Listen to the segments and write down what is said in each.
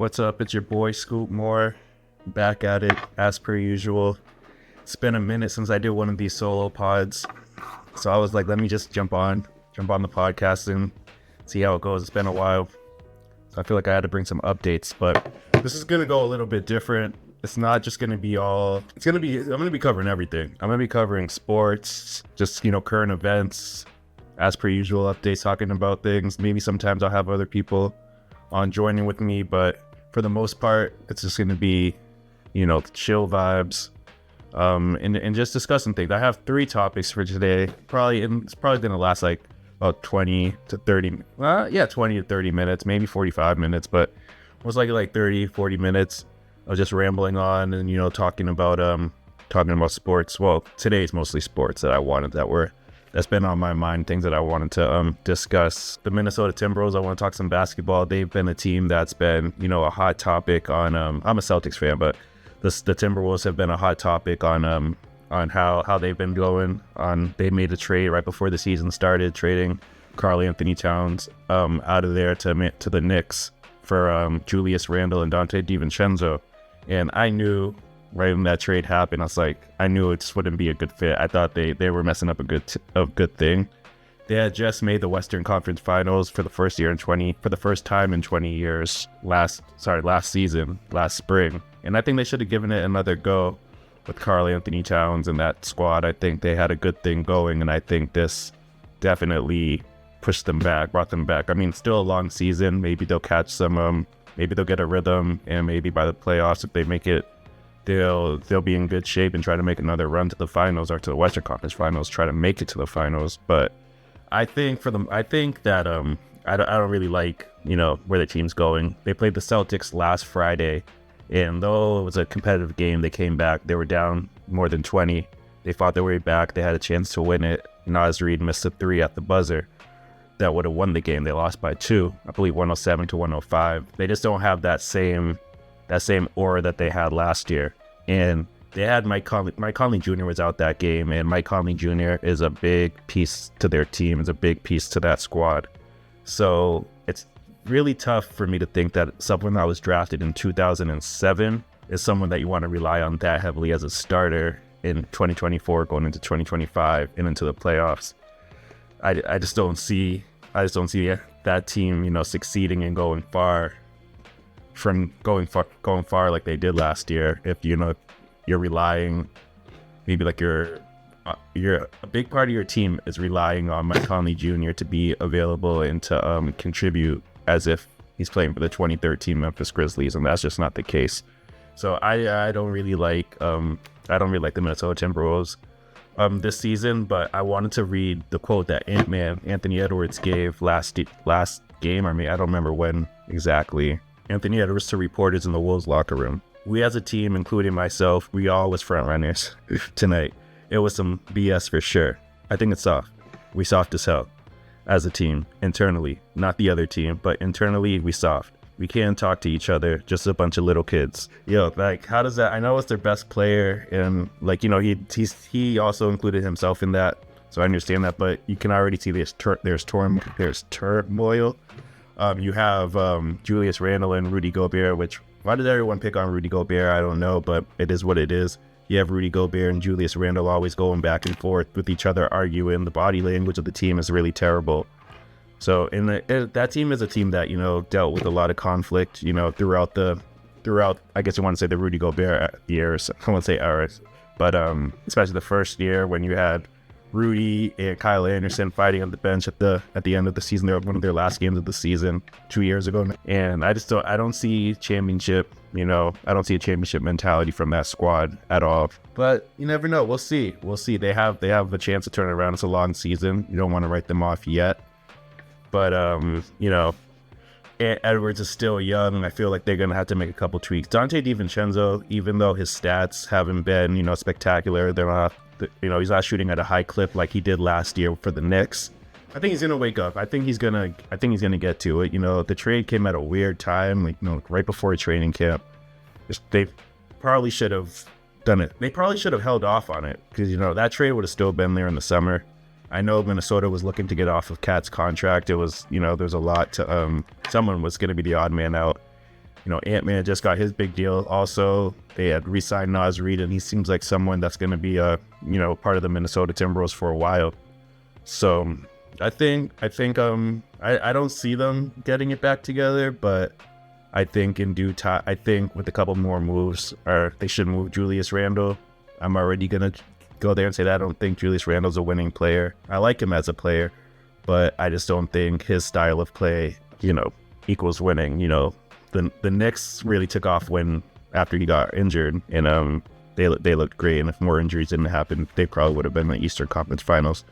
What's up? It's your boy Scoop Moore, back at it as per usual. It's been a minute since I did one of these solo pods, so I was like, let me just jump on the podcast and see how it goes. It's been a while, so I feel like I had to bring some updates, but this is gonna go a little bit different. It's not just gonna be I'm gonna be covering everything. I'm gonna be covering sports, just current events, as per usual, updates, talking about things. Maybe sometimes I'll have other people on joining with me, but for the most part, it's just gonna be, chill vibes, and just discussing things. I have 3 topics for today. It's probably gonna last like about 20 to 30 minutes, maybe 45 minutes, but most likely like 30-40 minutes of just rambling on and talking about sports. Well, today's mostly sports that's been on my mind, things that I wanted to discuss. The Minnesota Timberwolves, I want to talk some basketball. They've been a team that's been, a hot topic on, I'm a Celtics fan, but the Timberwolves have been a hot topic on how they've been going. They made a trade right before the season started, trading Karl-Anthony Towns out of there to the Knicks for Julius Randle and Donte DiVincenzo. And I knew right when that trade happened, I knew it just wouldn't be a good fit. I thought they were messing up a good thing. They had just made the Western Conference Finals for the first time in 20 years last spring. And I think they should have given it another go with Karl-Anthony Towns and that squad. I think they had a good thing going, and I think this definitely brought them back. I mean, still a long season. Maybe they'll catch some, maybe they'll get a rhythm, and maybe by the playoffs, if they make it, they'll be in good shape and try to make another run to the finals or to the Western Conference Finals, try to make it to the finals. But I think that I don't really like, where the team's going. They played the Celtics last Friday, and though it was a competitive game, they came back. They were down more than 20. They fought their way back. They had a chance to win it. Naz Reid missed a 3 at the buzzer that would have won the game. They lost by 2, I believe 107 to 105. They just don't have that same aura that they had last year. And they had Mike Conley Jr. was out that game, and Mike Conley Jr. is a big piece to their team, is a big piece to that squad. So it's really tough for me to think that someone that was drafted in 2007 is someone that you want to rely on that heavily as a starter in 2024, going into 2025 and into the playoffs. I just don't see that team, succeeding and going far like they did last year. If you're relying, maybe like you're a big part of your team is relying on Mike Conley Jr. to be available and to contribute as if he's playing for the 2013 Memphis Grizzlies, and that's just not the case. So I don't really like the Minnesota Timberwolves this season, but I wanted to read the quote that Anthony Edwards gave last game. I don't remember when exactly. Anthony Edwards to reporters in the Wolves locker room. We as a team, including myself, we all was front runners tonight. It was some BS for sure. I think it's soft. We soft as hell as a team, internally. Not the other team, but internally we soft. We can't talk to each other, just a bunch of little kids. How does that? I know it's their best player, and he also included himself in that, so I understand that. But you can already see there's turmoil. You have Julius Randle and Rudy Gobert, which, why did everyone pick on Rudy Gobert? I don't know, but it is what it is. You have Rudy Gobert and Julius Randle always going back and forth with each other, arguing. The body language of the team is really terrible. So that team is a team that, dealt with a lot of conflict, throughout, I guess you want to say the Rudy Gobert years. I won't say eras, but especially the first year when you had Rudy and Kyle Anderson fighting on the bench at the end of the season. They were one of their last games of the season 2 years ago, and I don't see championship. I don't see a championship mentality from that squad at all. But you never know. We'll see. They have a chance to turn it around. It's a long season. You don't want to write them off yet. But Edwards is still young, and I feel like they're gonna have to make a couple tweaks. Donte DiVincenzo, even though his stats haven't been spectacular, they're not. He's not shooting at a high clip like he did last year for the Knicks. I think he's gonna wake up. I think he's gonna get to it. The trade came at a weird time, right before training camp. They probably should have done it. They probably should have held off on it, because that trade would have still been there in the summer. I know Minnesota was looking to get off of Cat's contract. It was, there's a lot to, someone was going to be the odd man out. Ant-Man just got his big deal. Also, they had re-signed Naz Reid, and he seems like someone that's going to be part of the Minnesota Timberwolves for a while. So I don't see them getting it back together, but I think in due time, I think with a couple more moves, or they should move Julius Randle. I'm already going to go there and say that I don't think Julius Randle's a winning player. I like him as a player, but I just don't think his style of play, equals winning. The Knicks really took off after he got injured, and they looked great. And if more injuries didn't happen, they probably would have been in the Eastern Conference Finals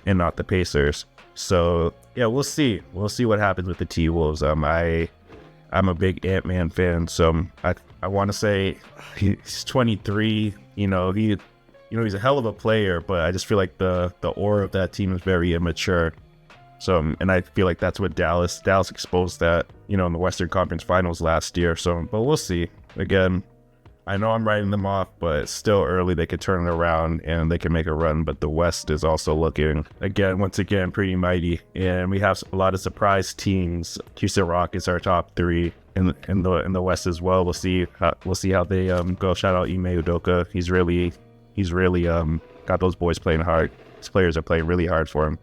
and not the Pacers. So yeah, we'll see. We'll see what happens with the T-Wolves. I'm a big Ant-Man fan, so I want to say he's 23. He's a hell of a player, but I just feel like the aura of that team is very immature. So, and I feel like that's what Dallas exposed that, in the Western Conference Finals last year. So, but we'll see. Again, I know I'm writing them off, but it's still early. They could turn it around and they can make a run. But the West is also looking, once again, pretty mighty. And we have a lot of surprise teams. Houston Rockets are top 3 in the West as well. We'll see how they go. Shout out Ime Udoka. He's really got those boys playing hard. His players are playing really hard for him.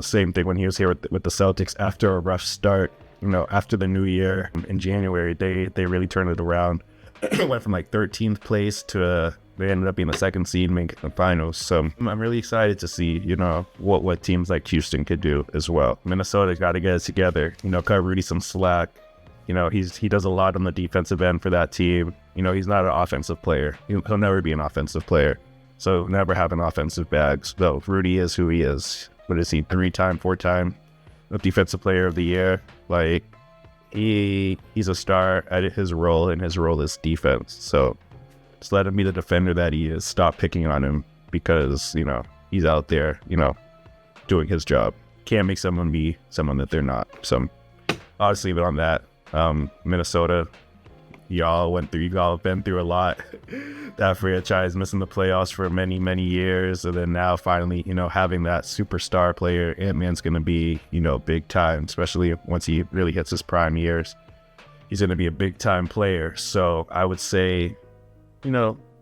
Same thing when he was here with the Celtics after a rough start. After the new year in January, they really turned it around. Went from like 13th place to they ended up being the 2nd seed, making the finals. So I'm really excited to see, what teams like Houston could do as well. Minnesota got to get it together. Cut Rudy some slack. He does a lot on the defensive end for that team. He's not an offensive player. He'll never be an offensive player. So never have an offensive bag. So Rudy is who he is. What is he? 4-time defensive player of the year. Like he's a star at his role, and his role is defense. So just let him be the defender that he is. Stop picking on him because, he's out there, doing his job. Can't make someone be someone that they're not. So I'll just leave it on that. Minnesota, y'all have been through a lot. That franchise missing the playoffs for many, many years, and then now finally, having that superstar player, Ant-Man's going to be, big time, especially once he really hits his prime years. He's going to be a big time player. So I would say,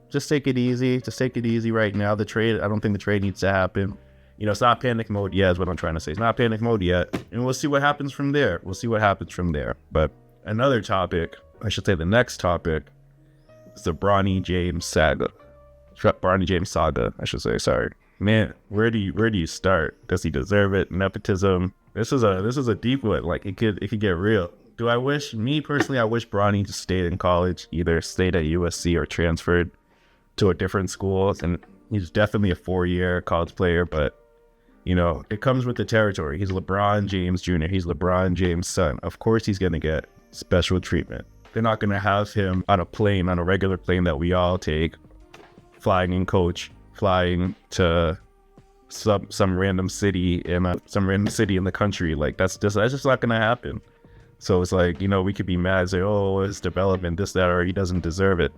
just take it easy. Just take it easy right now. I don't think the trade needs to happen. It's not panic mode yet, is what I'm trying to say. It's not panic mode yet, and we'll see what happens from there. But another topic, I should say the next topic, is the Bronny James saga. I should say, sorry. Man, where do you start? Does he deserve it? Nepotism. This is a deep one. Like it could get real. I wish Bronny just stayed in college, either stayed at USC or transferred to a different school. And he's definitely a 4-year college player, but it comes with the territory. He's LeBron James Jr. He's LeBron James' son. Of course he's going to get special treatment. They're not going to have him on a regular plane that we all take, flying in coach, flying to some random city in the country. Like that's just not going to happen. So it's like, we could be mad and say, oh, his development, this, that, or he doesn't deserve it.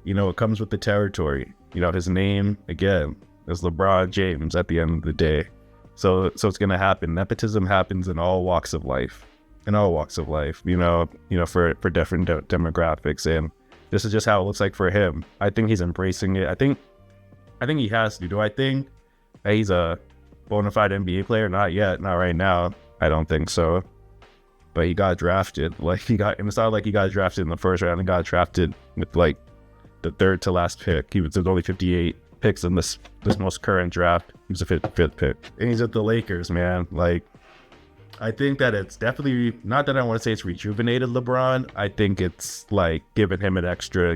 It comes with the territory. His name, again, is LeBron James at the end of the day. So it's going to happen. Nepotism happens in all walks of life. For different demographics. And this is just how it looks like for him. I think he's embracing it. I think he has to. Do I think that he's a bona fide NBA player? Not yet. Not right now. I don't think so. But he got drafted. It's not like he got drafted in the first round. He got drafted with like the 3rd to last pick. There's only 58 picks in this most current draft. He was a 5th pick. And he's at the Lakers, man. I think that it's definitely, not that I want to say it's rejuvenated LeBron. I think it's like giving him an extra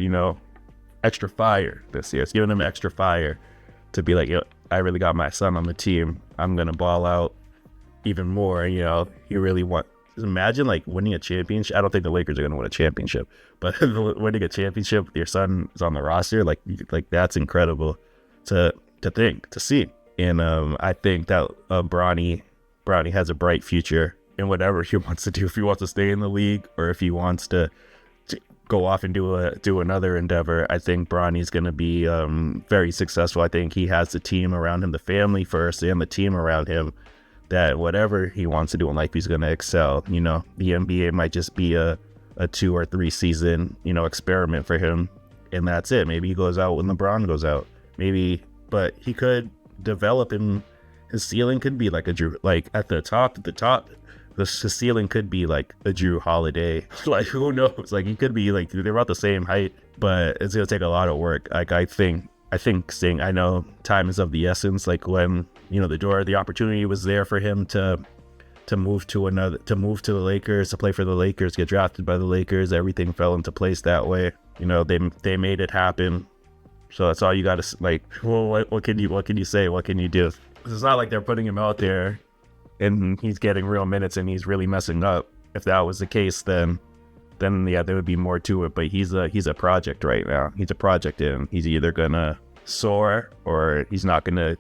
fire this year. It's giving him extra fire to be like, I really got my son on the team. I'm going to ball out even more. He really imagine winning a championship. I don't think the Lakers are going to win a championship, but winning a championship with your son is on the roster, like that's incredible to see. And I think that Bronny has a bright future in whatever he wants to do. If he wants to stay in the league or if he wants to go off and do another endeavor, I think Bronny's going to be very successful. I think he has the team around him, the family first, and the team around him, that whatever he wants to do in life, he's going to excel. The NBA might just be a a 2 or 3 season, experiment for him, and that's it. Maybe he goes out when LeBron goes out. Maybe, but he could develop, and his ceiling could be like a Drew, like at the top, his ceiling could be like a Drew Holiday. Like, who knows? Like, he could be like, they're about the same height, but it's gonna take a lot of work. Like, I think I know time is of the essence. Like, when the opportunity was there for him to move to the Lakers, to play for the Lakers, get drafted by the Lakers, everything fell into place that way. They made it happen. So that's all you got to, like, well, what can you say? What can you do? It's not like they're putting him out there and he's getting real minutes and he's really messing up. If that was the case, then yeah, there would be more to it. But he's a project right now. He's a project, and he's either gonna soar or he's not gonna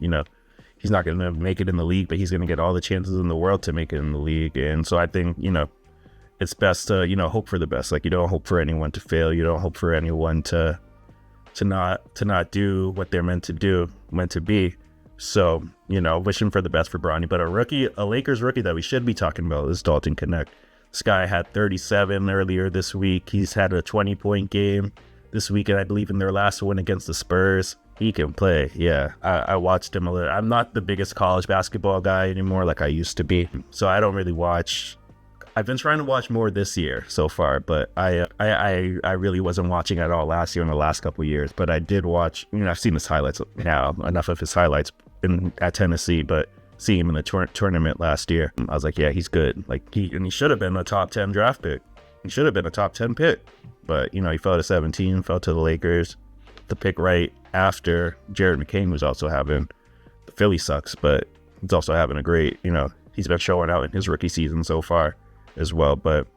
make it in the league, but he's gonna get all the chances in the world to make it in the league. And so I think, it's best to, hope for the best. Like, you don't hope for anyone to fail. You don't hope for anyone to not do what they're meant to be. So, wishing for the best for Bronny. But a Lakers rookie that we should be talking about is Dalton Knecht. This guy had 37 earlier this week. He's had a 20-point game this weekend, I believe, in their last win against the Spurs. He can play. Yeah, I watched him a little. I'm not the biggest college basketball guy anymore like I used to be, so I don't really watch. I've been trying to watch more this year so far, but I really wasn't watching at all last year and the last couple of years. But I did watch. I've seen his highlights now, enough of his highlights at Tennessee, but seeing him in the tournament last year, I was like, yeah, he's good. Like, he should have been a top 10 draft pick. He should have been a top 10 pick, but he fell to 17, fell to the Lakers, the pick right after Jared McCain was also having. The Philly sucks, but he's also having a great. He's been showing out in his rookie season so far as well. But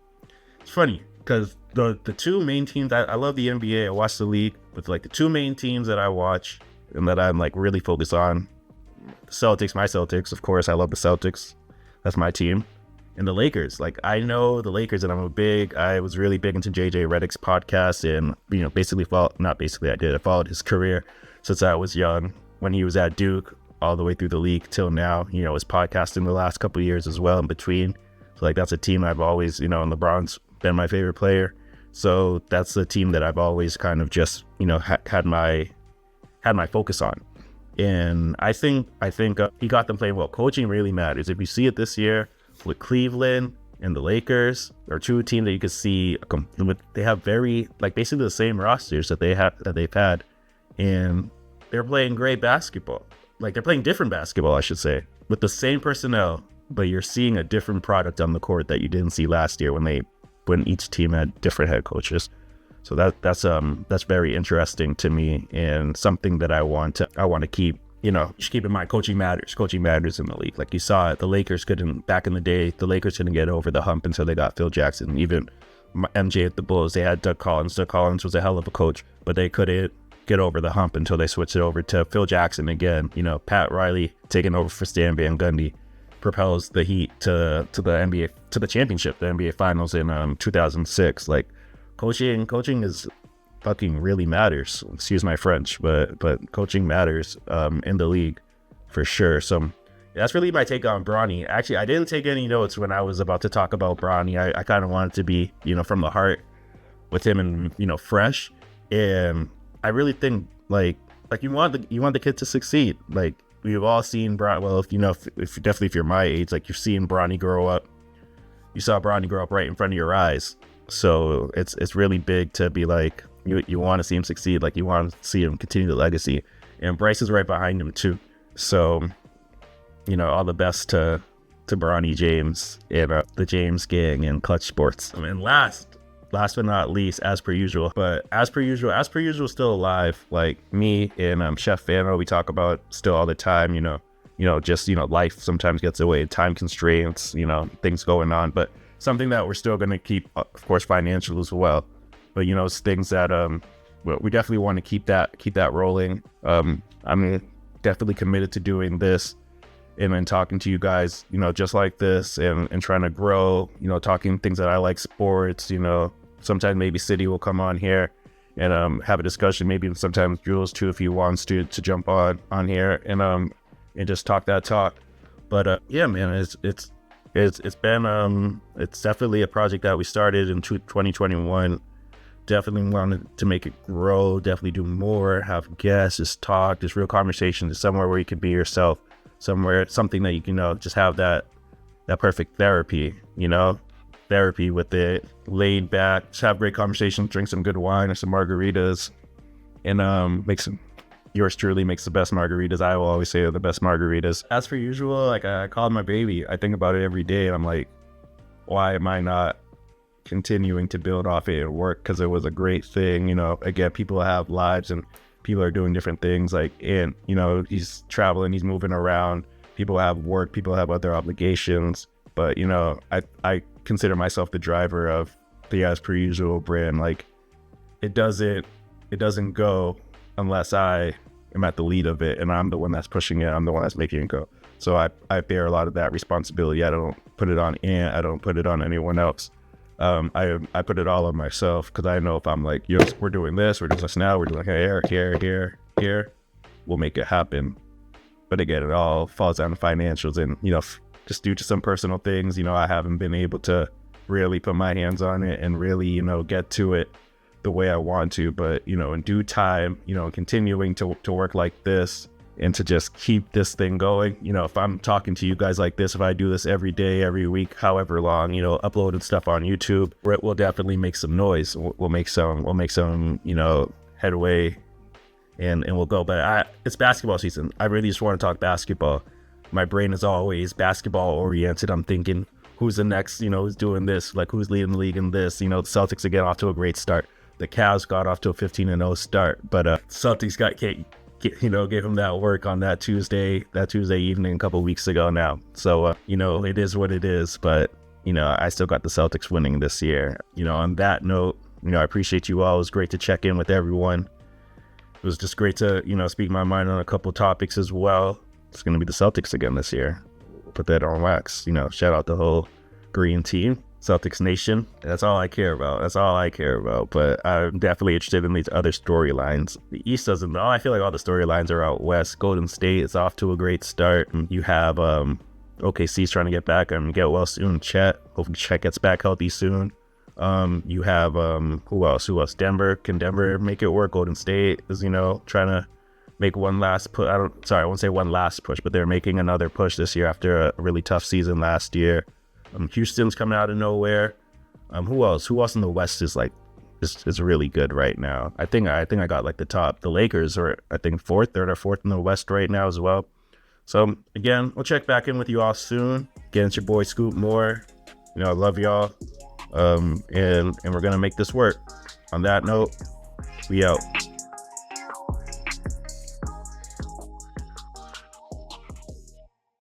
it's funny because the two main teams, I love the NBA, I watch the league, but like the two main teams that I watch and that I'm like really focused on, the Celtics, my Celtics, of course, I love the Celtics, that's my team, and the Lakers. Like, I know the Lakers, and I was really big into JJ Redick's podcast, and I followed his career since I was young, when he was at Duke all the way through the league till now. His podcast in the last couple of years as well in between. So like, that's a team I've always, and LeBron's been my favorite player. So that's the team that I've always kind of just, had my focus on. And I think he got them playing well. Coaching really matters. If you see it this year with Cleveland and the Lakers, are two teams that you could see, they have very, like, basically the same rosters that they've had, and they're playing great basketball. Like, they're playing different basketball, I should say, with the same personnel, but you're seeing a different product on the court that you didn't see last year when each team had different head coaches. So that's very interesting to me, and something that I want to keep. You should keep in mind, coaching matters. Coaching matters in the league. Like, you saw it, back in the day, the Lakers couldn't get over the hump until they got Phil Jackson. Even MJ at the Bulls, they had Doug Collins. Doug Collins was a hell of a coach, but they couldn't get over the hump until they switched it over to Phil Jackson again. Pat Riley taking over for Stan Van Gundy propels the Heat to the NBA, to the championship, the NBA Finals in 2006. Like, coaching is fucking really matters. Excuse my French, but coaching matters in the league for sure. So that's really my take on Bronny. Actually, I didn't take any notes when I was about to talk about Bronny. I kind of wanted to be, from the heart with him, and fresh. And I really think like you want the kid to succeed. Like, we've all seen Bronny. Well, if you're my age, like, you've seen Bronny grow up. You saw Bronny grow up right in front of your eyes. So it's really big to be like, you want to see him succeed. Like, you want to see him continue the legacy. And Bryce is right behind him too. So, all the best to Bronny James and the James gang and Clutch Sports. And last but not least, as per usual, still alive. Like, me and Chef Fano, we talk about still all the time. Life sometimes gets away, time constraints, things going on, but something that we're still going to keep, of course, financial as well. But, it's things that we definitely want to keep that rolling. I'm definitely committed to doing this and then talking to you guys, just like this, and trying to grow, talking things that I like, sports, sometimes maybe City will come on here and have a discussion. Maybe sometimes Jules too, if he wants to jump on here and just talk that talk. But yeah, man, it's It's been it's definitely a project that we started in 2021. Definitely wanted to make it grow, definitely do more, have guests, just talk, just real conversation, just somewhere where you can be yourself, somewhere, something that you can just have that perfect therapy, therapy with it, laid back, just have great conversations, drink some good wine or some margaritas, and yours truly makes the best margaritas. I will always say they're the best margaritas. As per usual, like I called my baby, I think about it every day, and I'm like, why am I not continuing to build off it and work? Because it was a great thing. Again, people have lives and people are doing different things, and he's traveling, he's moving around, people have work, people have other obligations, but I consider myself the driver of the As Per Usual brand. Like it doesn't go unless I am at the lead of it, and I'm the one that's pushing it, I'm the one that's making it go. So I bear a lot of that responsibility. I don't put it on Ant, I don't put it on anyone else. I put it all on myself, because I know if I'm like, yo, we're doing this now, we're doing here, we'll make it happen. But again, it all falls down to financials, and just due to some personal things, I haven't been able to really put my hands on it and really get to it the way I want to. But in due time, continuing to work like this and to just keep this thing going. If I'm talking to you guys like this, if I do this every day, every week, however long, uploading stuff on YouTube, we'll definitely make some noise. We'll make some headway, and we'll go. But it's basketball season. I really just want to talk basketball. My brain is always basketball oriented. I'm thinking, who's the next, who's doing this, like who's leading the league in this. The Celtics are getting off to a great start. The Cavs got off to a 15-0 start, but Celtics gave him that work on that Tuesday evening a couple weeks ago now. So it is what it is, but I still got the Celtics winning this year. On that note, I appreciate you all. It was great to check in with everyone. It was just great to speak my mind on a couple topics as well. It's going to be the Celtics again this year. Put that on wax. Shout out the whole green team, Celtics Nation. That's all I care about. But I'm definitely interested in these other storylines. The East doesn't know. I feel like all the storylines are out West. Golden State is off to a great start. You have OKC's trying to get back and get well soon. Chet. Hopefully Chet gets back healthy soon. You have who else? Denver. Can Denver make it work? Golden State is trying to make one last push. I won't say one last push, but they're making another push this year after a really tough season last year. Houston's coming out of nowhere. Who else in the West is really good right now? I think I got like the top. The Lakers are, I think, third or fourth in the West right now as well. So again, we'll check back in with you all soon. Again, it's your boy Scoop Moore. I love y'all. And we're gonna make this work. On that note, we out.